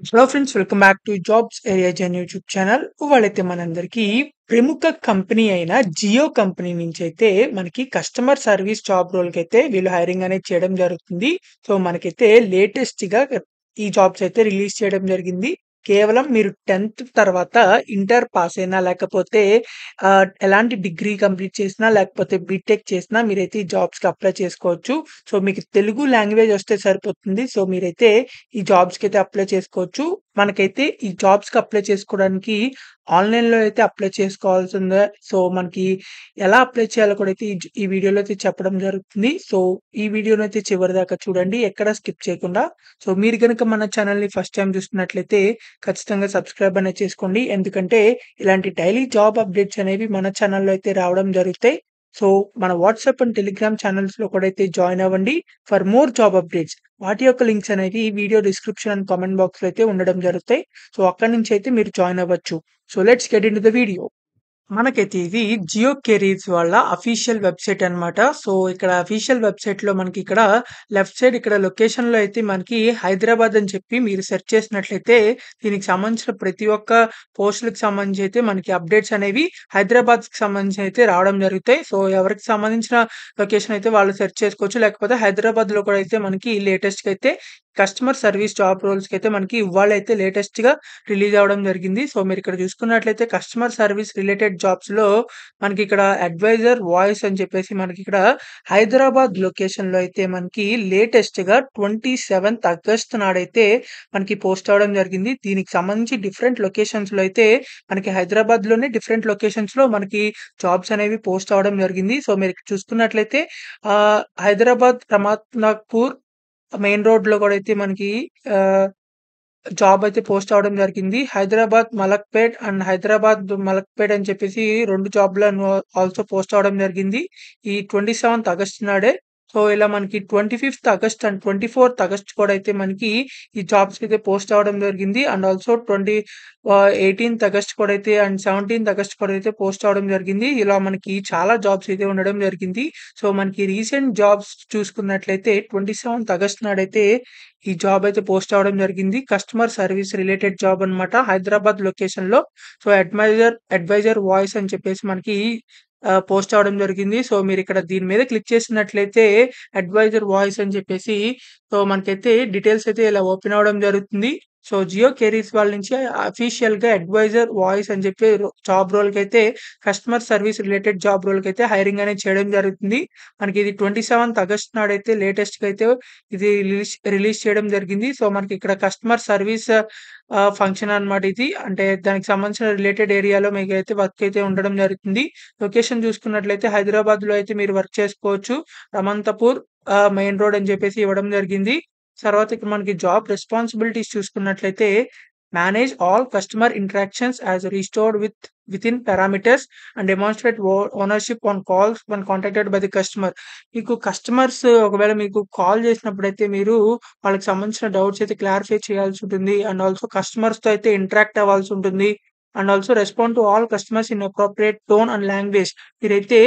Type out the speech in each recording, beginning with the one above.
Hello friends, welcome back to jobs area జన్ YouTube channel. ఇవాళైతే మనందరికీ ప్రముఖ కంపెనీ అయిన జియో కంపెనీ నుంచి అయితే మనకి కస్టమర్ సర్వీస్ జాబ్ రోల్ కైతే వీళ్ళు హైరింగ్ అనేది చేయడం జరుగుతుంది. సో మనకైతే లేటెస్ట్ గా ఈ జాబ్స్ అయితే రిలీజ్ చేయడం జరిగింది. కేవలం మీరు 10th తర్వాత ఇంటర్ పాస్ అయినా లేకపోతే ఎలాంటి డిగ్రీ కంప్లీట్ చేసినా లేకపోతే బీటెక్ చేసినా మీరైతే ఈ జాబ్స్ కి అప్లై చేసుకోవచ్చు. సో మీకు తెలుగు లాంగ్వేజ్ వస్తే సరిపోతుంది. సో మీరైతే ఈ జాబ్స్ కి అయితే అప్లై చేసుకోవచ్చు. మనకైతే ఈ జాబ్స్ కి అప్లై చేసుకోవడానికి ఆన్లైన్ లో అయితే అప్లై చేసుకోవాల్సిందే. సో మనకి ఎలా అప్లై చేయాలో కూడా అయితే ఈ వీడియోలో అయితే చెప్పడం జరుగుతుంది. సో ఈ వీడియోని అయితే చివరి దాకా చూడండి, ఎక్కడ స్కిప్ చేయకుండా. సో మీరు గనుక మన ఛానల్ ని ఫస్ట్ టైం చూస్తున్నట్లయితే ఖచ్చితంగా సబ్స్క్రైబ్ అనేది చేసుకోండి. ఎందుకంటే ఇలాంటి డైలీ జాబ్ అప్డేట్స్ అనేవి మన ఛానల్లో అయితే రావడం జరుగుతాయి. సో మన వాట్సాప్ అండ్ టెలిగ్రామ్ ఛానల్స్ లో కూడా అయితే జాయిన్ అవ్వండి ఫర్ మోర్ జాబ్ అప్డేట్స్. వాటి యొక్క లింక్స్ అనేవి video description and comment box లో అయితే ఉండడం జరుగుతాయి. సో అక్కడి నుంచి అయితే మీరు జాయిన్ అవ్వచ్చు. So let's get in to the video. మనకైతే ఇది జియో కెరీర్స్ వాళ్ళ అఫీషియల్ వెబ్సైట్ అన్నమాట. సో ఇక్కడ అఫీషియల్ వెబ్సైట్ లో మనకి ఇక్కడ లెఫ్ట్ సైడ్ ఇక్కడ లొకేషన్ లో అయితే మనకి హైదరాబాద్ అని చెప్పి మీరు సెర్చ్ చేసినట్లయితే దీనికి సంబంధించిన ప్రతి ఒక్క పోస్టులకు సంబంధించి అయితే మనకి అప్డేట్స్ అనేవి హైదరాబాద్ కి సంబంధించి అయితే రావడం జరుగుతాయి. సో ఎవరికి సంబంధించిన లొకేషన్ అయితే వాళ్ళు సెర్చ్ చేసుకోవచ్చు. లేకపోతే హైదరాబాద్ లో కూడా అయితే మనకి లేటెస్ట్ గా అయితే కస్టమర్ సర్వీస్ జాబ్ రోల్స్ కి అయితే మనకి ఇవాళ అయితే లేటెస్ట్ గా రిలీజ్ అవ్వడం జరిగింది. సో మీరు ఇక్కడ చూసుకున్నట్లయితే కస్టమర్ సర్వీస్ రిలేటెడ్ జాబ్స్ లో మనకి ఇక్కడ అడ్వైజర్ వాయిస్ అని చెప్పేసి మనకి ఇక్కడ హైదరాబాద్ లొకేషన్ లో అయితే మనకి లేటెస్ట్ గా 27th ఆగస్ట్ నాడైతే మనకి పోస్ట్ అవడం జరిగింది. దీనికి సంబంధించి డిఫరెంట్ లొకేషన్స్ లో అయితే మనకి హైదరాబాద్ లోనే డిఫరెంట్ లొకేషన్స్ లో మనకి జాబ్స్ అనేవి పోస్ట్ అవడం జరిగింది. సో మీరు ఇక్కడ చూసుకున్నట్లయితే హైదరాబాద్ రమాత్నాపూర్ మెయిన్ రోడ్ లో కూడా అయితే మనకి ఆ జాబ్ అయితే పోస్ట్ అవ్వడం జరిగింది. హైదరాబాద్ మలక్పేట్ అండ్ హైదరాబాద్ మలక్పేట్ అని చెప్పేసి 2 జాబ్‌లను ఆల్సో పోస్ట్ అవ్వడం జరిగింది. ఈ 27th ఆగస్ట్ నాడే. సో ఇలా మనకి 25th August and 24th August కూడా అయితే మనకి ఈ జాబ్స్ అయితే పోస్ట్ అవ్వడం జరిగింది. అండ్ ఆల్సో 18th ఆగస్ట్ కూడా అయితే అండ్ 17th ఆగస్ట్ కూడా అయితే పోస్ట్ అవ్వడం జరిగింది. ఇలా మనకి చాలా జాబ్స్ అయితే ఉండడం జరిగింది. సో మనకి రీసెంట్ జాబ్స్ చూసుకున్నట్లయితే 27th ఆగస్ట్ నాడైతే ఈ జాబ్ అయితే పోస్ట్ అవ్వడం జరిగింది. కస్టమర్ సర్వీస్ రిలేటెడ్ జాబ్ అన్నమాట. హైదరాబాద్ లొకేషన్ లో. సో అడ్వైజర్ వాయిస్ అని చెప్పేసి మనకి పోస్ట్ అవ్వడం జరిగింది. సో మీరు ఇక్కడ దీని మీద క్లిక్ చేసినట్లయితే అడ్వైజర్ వాయిస్ అని చెప్పేసి సో మనకైతే డీటెయిల్స్ అయితే ఇలా ఓపెన్ అవ్వడం జరుగుతుంది. సో జియో కెరీర్స్ వాళ్ళ నుంచి అఫీషియల్ గా అడ్వైజర్ వాయిస్ అని చెప్పి జాబ్ రోల్ కి అయితే customer service related job role కి అయితే హైరింగ్ అనేది చేయడం జరుగుతుంది. మనకి ఇది 27th ఆగస్ట్ నాడైతే లేటెస్ట్ గా అయితే ఇది రిలీజ్ చేయడం జరిగింది. సో మనకి ఇక్కడ కస్టమర్ సర్వీస్ ఫంక్షన్ అన్నమాట ఇది. అంటే దానికి సంబంధించిన రిలేటెడ్ ఏరియాలో మీకైతే వర్క్ అయితే ఉండడం జరుగుతుంది. లొకేషన్ చూసుకున్నట్లయితే హైదరాబాద్ లో అయితే మీరు వర్క్ చేసుకోవచ్చు. రమంతపూర్ మెయిన్ రోడ్ అని చెప్పేసి ఇవ్వడం జరిగింది. తర్వాత ఇక్కడ మనకి జాబ్ రెస్పాన్సిబిలిటీస్ చూసుకున్నట్లయితే manage all customer interactions as restored within parameters and demonstrate ownership on calls one contacted by the customer. మీకు కస్టమర్స్ ఒకవేళ మీకు కాల్ చేసినప్పుడైతే మీరు వాళ్ళకి సంబంధించిన డౌట్స్ అయితే క్లారిఫై చేయాల్సి ఉంటుంది. అండ్ ఆల్సో కస్టమర్స్ తో అయితే ఇంటరాక్ట్ అవ్వాల్సి ఉంటుంది. And also respond to all customers in appropriate tone and language. మీరైతే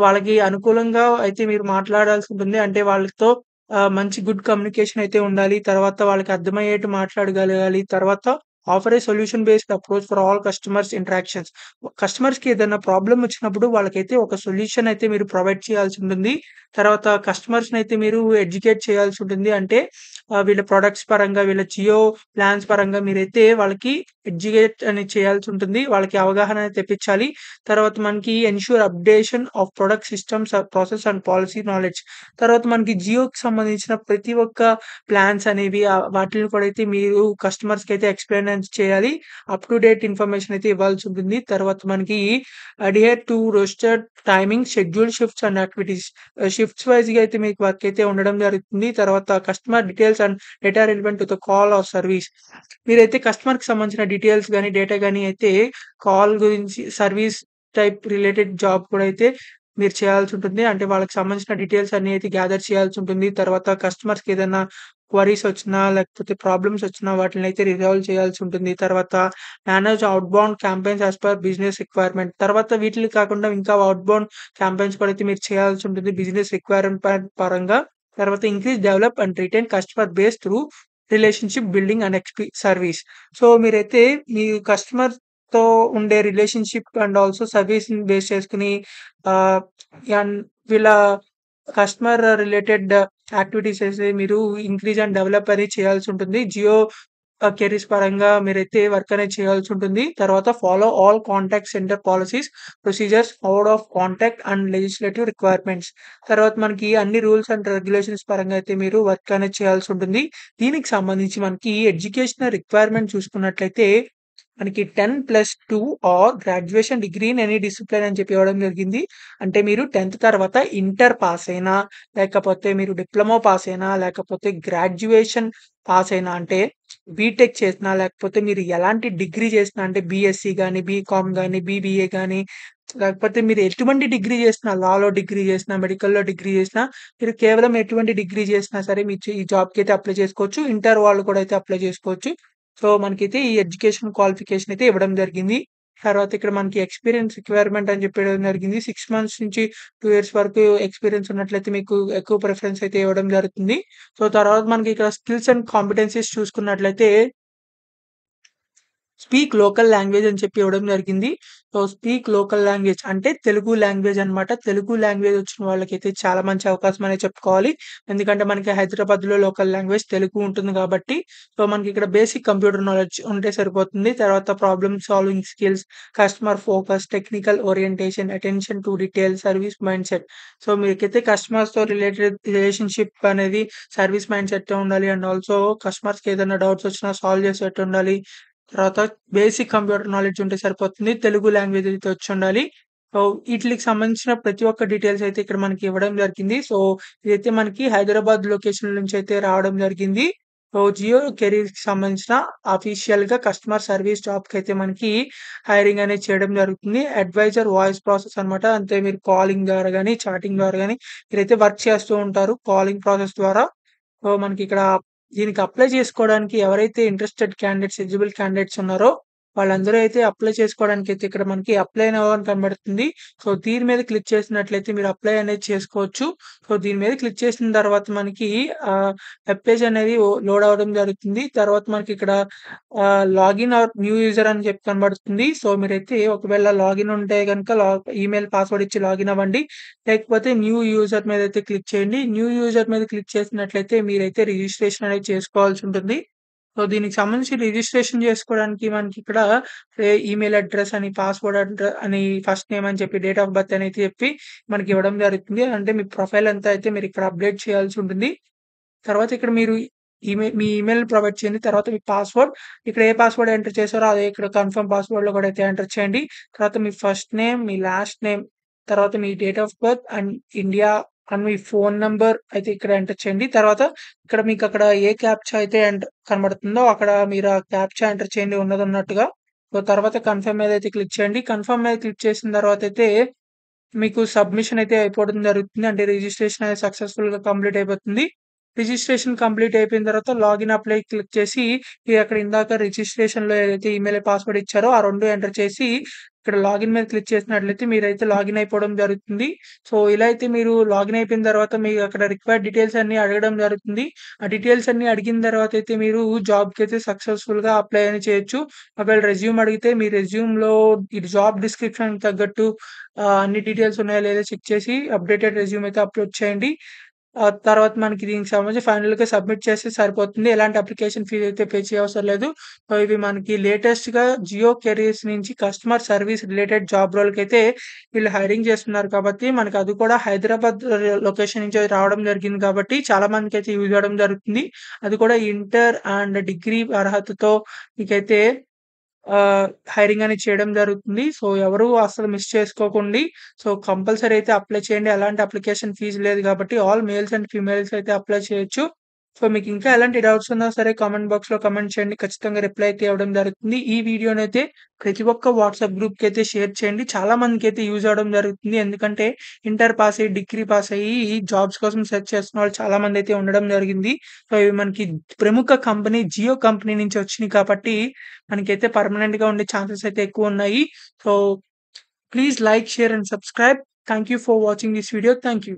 వాళ్ళకి అనుకూలంగా అయితే మీరు మాట్లాడాల్సి ఉంటుంది. అంటే వాళ్ళతో మంచి గుడ్ కమ్యూనికేషన్ అయితే ఉండాలి. తర్వాత వాళ్ళకి అర్థమయ్యేట్టు మాట్లాడగలగాలి. తర్వాత offer a solution based approach for all customers interactions. Customers కి ఏదైనా ప్రాబ్లమ్ వచ్చినప్పుడు వాళ్ళకైతే ఒక సొల్యూషన్ అయితే మీరు ప్రొవైడ్ చేయాల్సి ఉంటుంది. తర్వాత కస్టమర్స్ అయితే మీరు ఎడ్యుకేట్ చేయాల్సి ఉంటుంది. అంటే వీళ్ళ ప్రొడక్ట్స్ పరంగా వీళ్ళ జియో ప్లాన్స్ పరంగా మీరైతే వాళ్ళకి ఎడ్యుకేట్ అనేది చేయాల్సి ఉంటుంది. వాళ్ళకి అవగాహన అనేది తెప్పించాలి. తర్వాత మనకి ensure updation of product systems process and policy knowledge. తర్వాత మనకి జియోకి సంబంధించిన ప్రతి ఒక్క ప్లాన్స్ అనేవి వాటిని కూడా అయితే మీరు కస్టమర్స్ కి అయితే ఎక్స్ప్లెయిన్ చేయాలి. అప్ టు డేట్ ఇన్ఫర్మేషన్ అయితే ఇవ్వాల్సి ఉంటుంది. తర్వాత మనకి adhere to roasted timing schedule shifts and activities. Shifts wise గా అయితే మీకు వర్క్ అయితే ఉండడం జరుగుతుంది. తర్వాత customer details and data relevant to the call or service. మీరైతే కస్టమర్ కి సంబంధించిన డీటెయిల్స్ గాని డేటా గాని అయితే కాల్ గురించి సర్వీస్ టైప్ రిలేటెడ్ జాబ్ కూడా అయితే మీరు చేయాల్సి ఉంటుంది. అంటే వాళ్ళకి సంబంధించిన డీటెయిల్స్ అన్ని అయితే గ్యాదర్ చేయాల్సి ఉంటుంది. తర్వాత కస్టమర్స్ కి ఏదైనా క్వరీస్ వచ్చినా లేకపోతే ప్రాబ్లమ్స్ వచ్చినా వాటిని అయితే రిజాల్వ్ చేయాల్సి ఉంటుంది. తర్వాత manage outbound campaigns as per business requirement. తర్వాత వీటిలి కాకుండా ఇంకా అవుట్‌బౌండ్ క్యాంపెయిన్స్ కూడా అయితే మీరు చేయాల్సి ఉంటుంది బిజినెస్ రిక్వైర్మెంట్ పరంగా. తర్వాత increase develop and retain customer base through relationship building and service. So, మీరైతే మీ కస్టమర్‌తో ఉండే రిలేషన్‌షిప్ అండ్ ఆల్సో సర్వీస్‌ని బేస్ చేసుకొని ఆహ్, యాన్ వీళ్ళ కస్టమర్ రిలేటెడ్ యాక్టివిటీస్ అయితే మీరు ఇంక్రీజ్ అండ్ డెవలప్ అనేది చేయాల్సుంటుంది. జియో కెరీర్స్ పరంగా మీరైతే వర్క్ అనేది చేయాల్సుంటుంది. తర్వాత follow all contact centre policies, procedures, code of contact and legislative requirements. తర్వాత మనకి అన్ని రూల్స్ అండ్ రెగ్యులేషన్స్ పరంగా అయితే మీరు వర్క్ అనేది చేయాల్సుంటుంది. దీనికి సంబంధించి మనకి ఎడ్యుకేషనల్ రిక్వైర్మెంట్ చూసుకున్నట్లయితే మనకి 10+2 are graduation degree in any discipline అని చెప్పి ఇవ్వడం జరిగింది. అంటే మీరు 10థ్ తర్వాత ఇంటర్ పాస్ అయినా, లేకపోతే మీరు డిప్లొమా పాస్ అయినా, లేకపోతే గ్రాడ్యుయేషన్ పాస్ అయినా అంటే బీటెక్ చేసినా, లేకపోతే మీరు ఎలాంటి డిగ్రీ చేసినా అంటే బీఎస్సీ గాని, బీకామ్ గాని, బీబీఏ గాని, లేకపోతే మీరు ఎటువంటి డిగ్రీ చేసినా లాలో డిగ్రీ చేసినా, మెడికల్‌లో డిగ్రీ చేసినా, మీరు కేవలం ఎటువంటి డిగ్రీ చేసినా సరే మీరు ఈ జాబ్‌కైతే అప్లై చేసుకోవచ్చు. ఇంటర్ వాళ్ళు కూడా అయితే అప్లై చేసుకోవచ్చు. సో, మనకైతే ఈ ఎడ్యుకేషన్ క్వాలిఫికేషన్ అయితే ఇవ్వడం జరిగింది. తర్వాత ఇక్కడ మనకి ఎక్స్‌పీరియన్స్ రిక్వైర్మెంట్ అని చెప్పి ఇవ్వడం జరిగింది. 6 మంత్స్ నుంచి 2 ఇయర్స్ వరకు ఎక్స్‌పీరియన్స్ ఉన్నట్లయితే మీకు ఎక్కువ ప్రిఫరెన్స్ అయితే ఇవ్వడం జరుగుతుంది. సో, తర్వాత మనకి ఇక్కడ స్కిల్స్ అండ్ కాంపిటెన్సీస్ చూసుకున్నట్లయితే స్పీక్ లోకల్ లాంగ్వేజ్ అని చెప్పి ఇవ్వడం జరిగింది. సో, స్పీక్ లోకల్ లాంగ్వేజ్ అంటే తెలుగు లాంగ్వేజ్ అన్నమాట. తెలుగు లాంగ్వేజ్ వచ్చిన వాళ్ళకైతే చాలా మంచి అవకాశం అనే చెప్పుకోవాలి. ఎందుకంటే మనకి హైదరాబాద్‌లో లోకల్ లాంగ్వేజ్ తెలుగు ఉంటుంది కాబట్టి, సో, మనకి ఇక్కడ బేసిక్ కంప్యూటర్ నాలెడ్జ్ ఉంటే సరిపోతుంది. తర్వాత problem solving skills, customer focus, technical orientation, attention to detail, service mindset. So, మీకైతే కస్టమర్స్‌తో రిలేటెడ్ రిలేషన్‌షిప్ అనేది సర్విస్ మైండ్‌సెట్‌తో ఉండాలి. అండ్ ఆల్సో కస్టమర్స్‌కి ఏదైనా డౌట్స్ వచ్చినా సాల్వ్ చేసేట్టు ఉండాలి. తర్వాత బేసిక్ కంప్యూటర్ నాలెడ్జ్ ఉంటే సరిపోతుంది. తెలుగు లాంగ్వేజ్ అయితే వచ్చుండాలి. సో, ఈట్లికి సంబంధించిన ప్రతి ఒక్క డీటెయిల్స్ అయితే ఇక్కడ మనకి ఇవ్వడం జరిగింది. సో, ఇదైతే మనకి హైదరాబాద్ లొకేషన్ నుంచి అయితే రావడం జరిగింది. సో, జియో కెరీర్స్‌కి సంబంధించిన అఫీషియల్‌గా కస్టమర్ సర్వీస్ జాబ్‌కైతే మనకి హైరింగ్ అనేది చేయడం జరుగుతుంది. అడ్వైజర్ వాయిస్ ప్రాసెస్ అన్నమాట. అంటే మీరు కాలింగ్ ద్వారా గాని, చాటింగ్ ద్వారా గాని మీరైతే వర్క్ చేస్తూ ఉంటారు. కాలింగ్ ప్రాసెస్ ద్వారా. సో, మనకిక్కడ దీనికి అప్లై చేసుకోవడానికి ఎవరైతే ఇంట్రెస్టెడ్ క్యాండిడేట్స్, ఎలిజిబుల్ క్యాండిడేట్స్ ఉన్నారో వాళ్ళందరూ అయితే అప్లై చేసుకోవడానికైతే ఇక్కడ మనకి అప్లై నౌ అని కనబడుతుంది. సో, దీని మీద క్లిక్ చేసినట్లయితే మీరు అప్లై అనేది చేసుకోవచ్చు. సో, దీని మీద క్లిక్ చేసిన తర్వాత మనకి వెబ్ పేజ్ అనేది లోడ్ అవ్వడం జరుగుతుంది. తర్వాత మనకిక్కడ లాగిన్ ఆర్ న్యూ యూజర్ అని చెప్పి కనబడుతుంది. సో, మీరైతే ఒకవేళ లాగిన్ ఉంటే గనుక ఈమెయిల్ పాస్వర్డ్ ఇచ్చి లాగిన్ అవ్వండి. లేకపోతే న్యూ యూజర్ మీదైతే క్లిక్ చేయండి. న్యూ యూజర్ మీద క్లిక్ చేసినట్లయితే మీరైతే రిజిస్ట్రేషన్ అనేది చేసుకోవాల్సుంటుంది. సో, దీనికి సంబంధించి రిజిస్ట్రేషన్ చేసుకోవడానికి మనకిక్కడ ఈమెయిల్ అడ్రెస్ అని, పాస్‌వర్డ్ అని, ఫస్ట్ నేమ్ అని చెప్పి, డేట్ ఆఫ్ బర్త్ అనేది చెప్పి మనకివ్వడం జరుగుతుంది. అంటే మీ ప్రొఫైల్ అంతా అయితే మీరిక్కడ అప్‌డేట్ చేయాల్సుంటుంది. తర్వాత ఇక్కడ మీరు మీ ఈమెయిల్ ప్రొవైడ్ చేయండి. తర్వాత మీ పాస్‌వర్డ్ ఇక్కడ ఏ పాస్‌వర్డ్ ఎంటర్ చేశారో అదే ఇక్కడ కన్ఫర్మ్ పాస్‌వర్డ్‌లో కూడా అయితే ఎంటర్ చేయండి. తర్వాత మీ ఫస్ట్ నేమ్, మీ లాస్ట్ నేమ్, తర్వాత మీ date of birth and India and మీ ఫోన్ నంబర్ అయితే ఇక్కడ ఎంటర్ చేయండి. తర్వాత ఇక్కడ మీకక్కడ ఏ క్యాప్చా అయితే కనబడుతుందో అక్కడ మీరు ఆ క్యాప్చా ఎంటర్ చేయండి ఉన్నదున్నట్టుగా. సో, తర్వాత కన్ఫర్మ్ మీద అయితే క్లిక్ చేయండి. కన్ఫర్మ్ మీద క్లిక్ చేసిన తర్వాతయితే మీకు సబ్మిషన్ అయితే అయిపోవడం జరుగుతుంది. అంటే రిజిస్ట్రేషన్ అనేది సక్సెస్‌ఫుల్‌గా కంప్లీట్ అయిపోతుంది. రిజిస్ట్రేషన్ కంప్లీట్ అయిపోయిన తర్వాత లాగిన్ అప్లై క్లిక్ చేసి అక్కడ ఇందాక రిజిస్ట్రేషన్‌లో ఏదైతే ఈమెయిల్, పాస్వర్డ్ ఇచ్చారో ఆ 2 ఎంటర్ చేసి ఇక్కడ లాగిన్ మీద క్లిక్ చేసినట్లయితే మీరైతే లాగిన్ అయిపోవడం జరుగుతుంది. సో, ఇలా అయితే మీరు లాగిన్ అయిపోయిన తర్వాత మీకు అక్కడ రిక్వైర్డ్ డీటెయిల్స్ అన్నీ అడగడం జరుగుతుంది. ఆ డీటెయిల్స్ అన్నీ అడిగిన తర్వాత అయితే మీరు జాబ్‌కైతే సక్సెస్‌ఫుల్‌గా అప్లై అని చేయొచ్చు. ఒకవేళ రెజ్యూమ్ అడిగితే మీ రెజ్యూమ్‌లో ఈ జాబ్ డిస్క్రిప్షన్‌కి తగ్గట్టు అన్ని డీటెయిల్స్ ఉన్నాయో లేదో చెక్ చేసి అప్డేటెడ్ రెజ్యూమ్ అయితే అప్‌లోడ్ చేయండి. తర్వాత మనకి దీనికి సంబంధించి ఫైనల్‌గా సబ్మిట్ చేస్తే సరిపోతుంది. ఎలాంటి అప్లికేషన్ ఫీజ్ అయితే పే చేయవసరం లేదు. సో, ఇవి మనకి లేటెస్ట్‌గా జియో కెరీర్స్ నుంచి కస్టమర్ సర్వీస్ రిలేటెడ్ జాబ్ రోల్‌కైతే వీళ్ళు హైరింగ్ చేస్తున్నారు కాబట్టి, మనకి అది కూడా హైదరాబాద్ లొకేషన్ నుంచి రావడం జరిగింది కాబట్టి, చాలా మందికైతే యూజ్ అవ్వడం జరుగుతుంది. అది కూడా ఇంటర్ అండ్ డిగ్రీ అర్హతతో మీకైతే హైరింగ్ అనేది చేయడం జరుగుతుంది. సో, ఎవరు అస్సలు మిస్ చేసుకోకండి. సో, కంపల్సరీ అయితే అప్లై చేయండి. ఎలాంటి అప్లికేషన్ ఫీజ్ లేదు కాబట్టి ఆల్ మేల్స్ అండ్ ఫీమేల్స్ అయితే అప్లై చేయొచ్చు. సో, మీకు ఇంకా ఎలాంటి డౌట్స్ ఉన్నా సరే కామెంట్ బాక్స్‌లో కామెంట్ చేయండి. ఖచ్చితంగా రిప్లై అయితే ఇవ్వడం జరుగుతుంది. ఈ వీడియోనైతే ప్రతి ఒక్క వాట్సాప్ గ్రూప్‌కి అయితే షేర్ చేయండి. చాలా మందికైతే యూజ్ అవ్వడం జరుగుతుంది. ఎందుకంటే ఇంటర్ పాస్ అయ్యి, డిగ్రీ పాస్ అయ్యి జాబ్స్ కోసం సెర్చ్ చేస్తున్న వాళ్ళు చాలా మందైతే ఉండడం జరిగింది. సో, ఇవి మనకి ప్రముఖ కంపెనీ జియో కంపెనీ నుంచి వచ్చినియి కాబట్టి మనకైతే పర్మనెంట్‌గా ఉండే ఛాన్సెస్ అయితే ఎక్కువున్నాయి. So, please like, share and subscribe. Thank you for watching this video. Thank you.